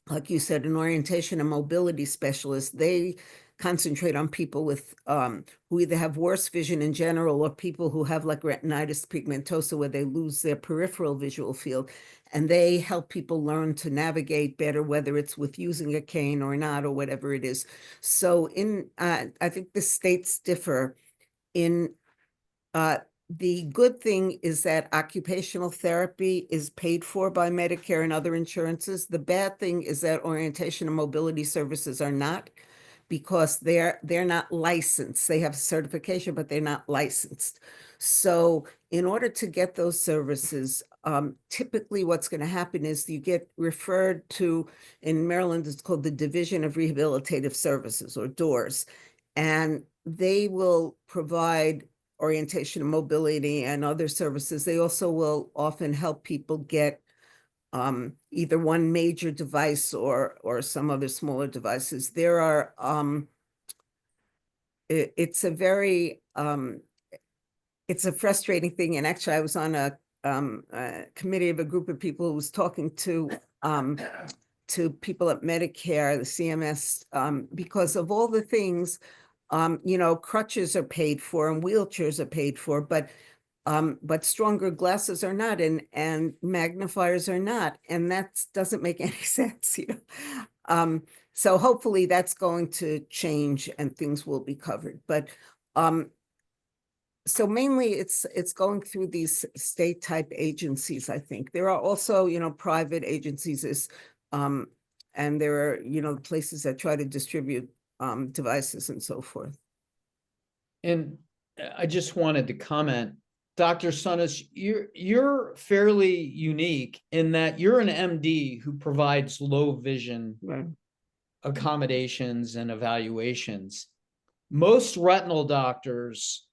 like you said, an orientation and mobility specialist. They concentrate on people with who either have worse vision in general or people who have like retinitis pigmentosa, where they lose their peripheral visual field, and they help people learn to navigate better, whether it's with using a cane or not, or whatever it is. So I think the states differ in the good thing is that occupational therapy is paid for by Medicare and other insurances. The bad thing is that orientation and mobility services are not, because they're not licensed. They have certification, but they're not licensed. So in order to get those services, typically what's going to happen is you get referred to, in Maryland, it's called the Division of Rehabilitative Services, or DOORS, and they will provide orientation and mobility and other services. They also will often help people get either one major device or some other smaller devices. There are it's a very it's a frustrating thing. And actually, I was on a committee of a group of people who was talking to people at Medicare, the CMS, because of all the things, crutches are paid for and wheelchairs are paid for, but stronger glasses are not, and magnifiers are not, and that doesn't make any sense, So hopefully that's going to change and things will be covered. But so mainly it's going through these state type agencies. I think there are also private agencies, and there are places that try to distribute devices and so forth. And I just wanted to comment, Dr. Sunnis, you're fairly unique in that you're an MD who provides low vision accommodations and evaluations. Most retinal doctors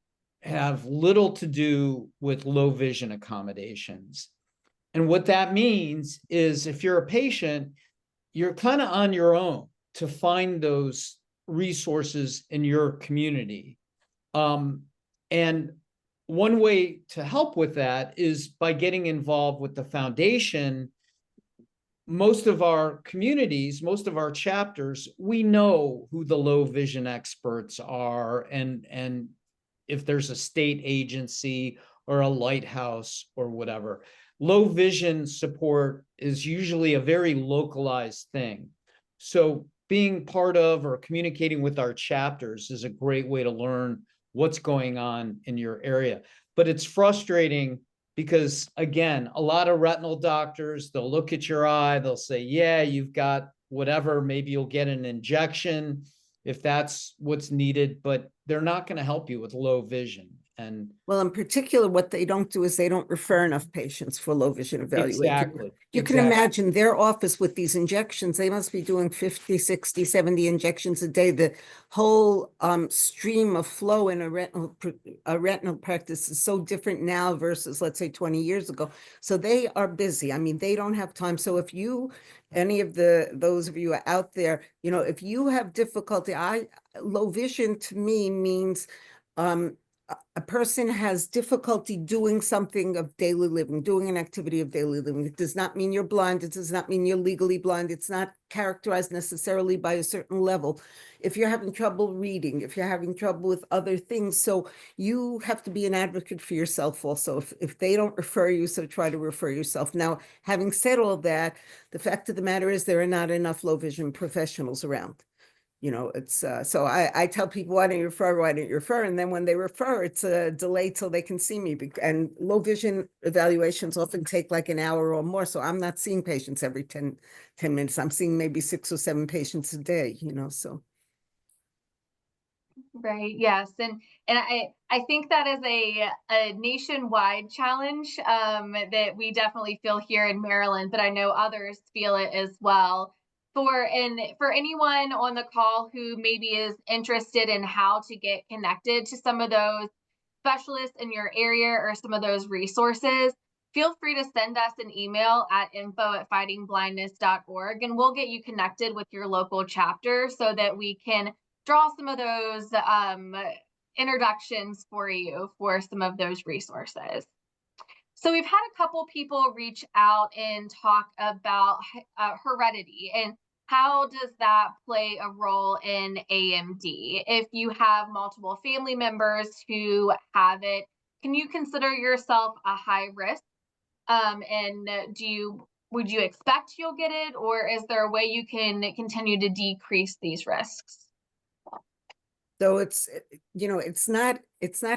have little to do with low vision accommodations. And what that means is if you're a patient, you're kind of on your own to find those resources in your community. And one way to help with that is by getting involved with the foundation. Most of our communities, most of our chapters, we know who the low vision experts are, and if there's a state agency or a lighthouse or whatever. Low vision support is usually a very localized thing. So being part of or communicating with our chapters is a great way to learn what's going on in your area. But it's frustrating because, again, a lot of retinal doctors, they'll look at your eye, they'll say, yeah, you've got whatever, maybe you'll get an injection if that's what's needed, but they're not going to help you with low vision. And well, in particular, what they don't do is they don't refer enough patients for low vision evaluation. Exactly. You can imagine their office with these injections, they must be doing 50, 60, 70 injections a day. The whole stream of flow in a retinal practice is so different now versus, let's say, 20 years ago. So they are busy. I mean, they don't have time. So if any of those of you are out there, if you have difficulty, low vision to me means a person has difficulty doing something of daily living, doing an activity of daily living. It does not mean you're blind. It does not mean you're legally blind. It's not characterized necessarily by a certain level. If you're having trouble reading, if you're having trouble with other things, so you have to be an advocate for yourself also. If they don't refer you, so try to refer yourself. Now, having said all that, the fact of the matter is there are not enough low vision professionals around. It's so I tell people, why don't you refer? Why don't you refer? And then when they refer, it's a delay till they can see me. And low vision evaluations often take like an hour or more. So I'm not seeing patients every 10 minutes. I'm seeing maybe 6 or 7 patients a day, so. Right. Yes. And I think that is a nationwide challenge that we definitely feel here in Maryland, but I know others feel it as well. For anyone on the call who maybe is interested in how to get connected to some of those specialists in your area or some of those resources, feel free to send us an email at info@fightingblindness.org, and we'll get you connected with your local chapter so that we can draw some of those introductions for you for some of those resources. So we've had a couple people reach out and talk about heredity and how does that play a role in AMD? If you have multiple family members who have it, can you consider yourself a high risk? And would you expect you'll get it, or is there a way you can continue to decrease these risks? So it's not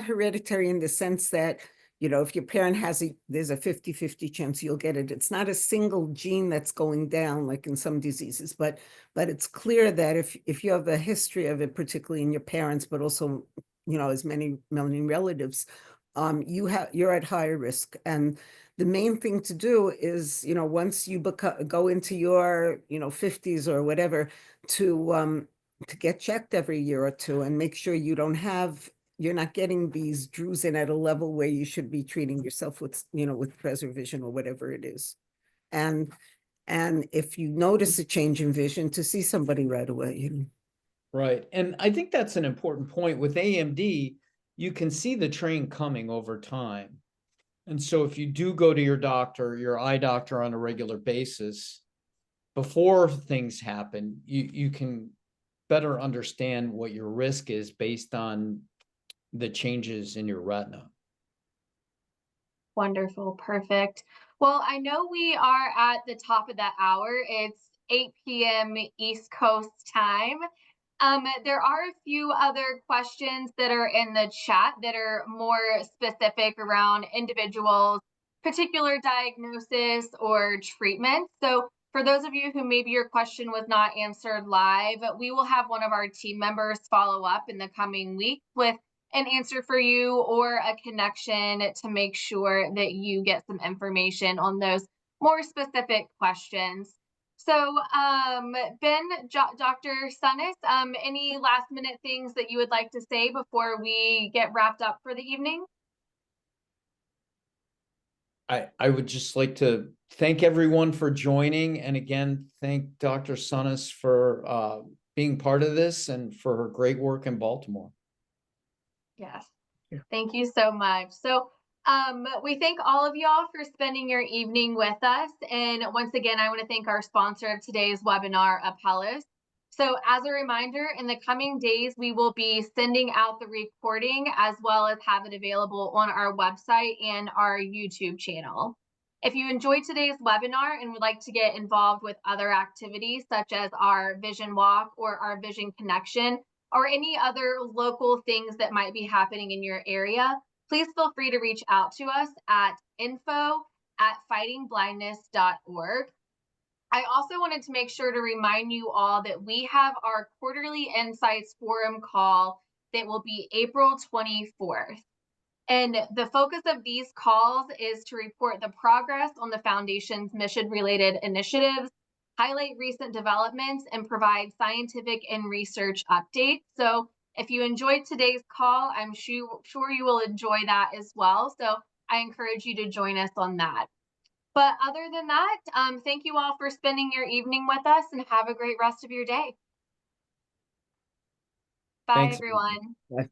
hereditary in the sense that, if your parent has there's a 50-50 chance you'll get it. It's not a single gene that's going down like in some diseases, but it's clear that if you have a history of it, particularly in your parents, but also, as many relatives, you're at higher risk. And the main thing to do is, once you go into your, 50s or whatever, to get checked every year or two and make sure you're not getting these drusen at a level where you should be treating yourself with, with preservision or whatever it is. And if you notice a change in vision, to see somebody right away. Right. And I think that's an important point. With AMD, you can see the train coming over time. And so if you do go to your doctor, your eye doctor on a regular basis, before things happen, you can better understand what your risk is based on the changes in your retina. Wonderful. Perfect. Well, I know we are at the top of that hour. It's 8 p.m. East Coast time. There are a few other questions that are in the chat that are more specific around individuals, particular diagnosis or treatment. So for those of you who maybe your question was not answered live, we will have one of our team members follow up in the coming week with an answer for you or a connection to make sure that you get some information on those more specific questions. So, Ben, Dr. Sunnis, any last minute things that you would like to say before we get wrapped up for the evening? I would just like to thank everyone for joining. And again, thank Dr. Sunnis for being part of this and for her great work in Baltimore. Yes. Yeah. Thank you so much. So we thank all of y'all for spending your evening with us. And once again, I want to thank our sponsor of today's webinar, Apellis. So as a reminder, in the coming days, we will be sending out the recording as well as have it available on our website and our YouTube channel. If you enjoyed today's webinar and would like to get involved with other activities such as our Vision Walk or our Vision Connection, or any other local things that might be happening in your area, please feel free to reach out to us at info@fightingblindness.org. I also wanted to make sure to remind you all that we have our quarterly Insights Forum call that will be April 24th. And the focus of these calls is to report the progress on the Foundation's mission-related initiatives, highlight recent developments, and provide scientific and research updates. So if you enjoyed today's call, I'm sure you will enjoy that as well. So I encourage you to join us on that. But other than that, thank you all for spending your evening with us and have a great rest of your day. Bye, Thanks. everyone. Bye.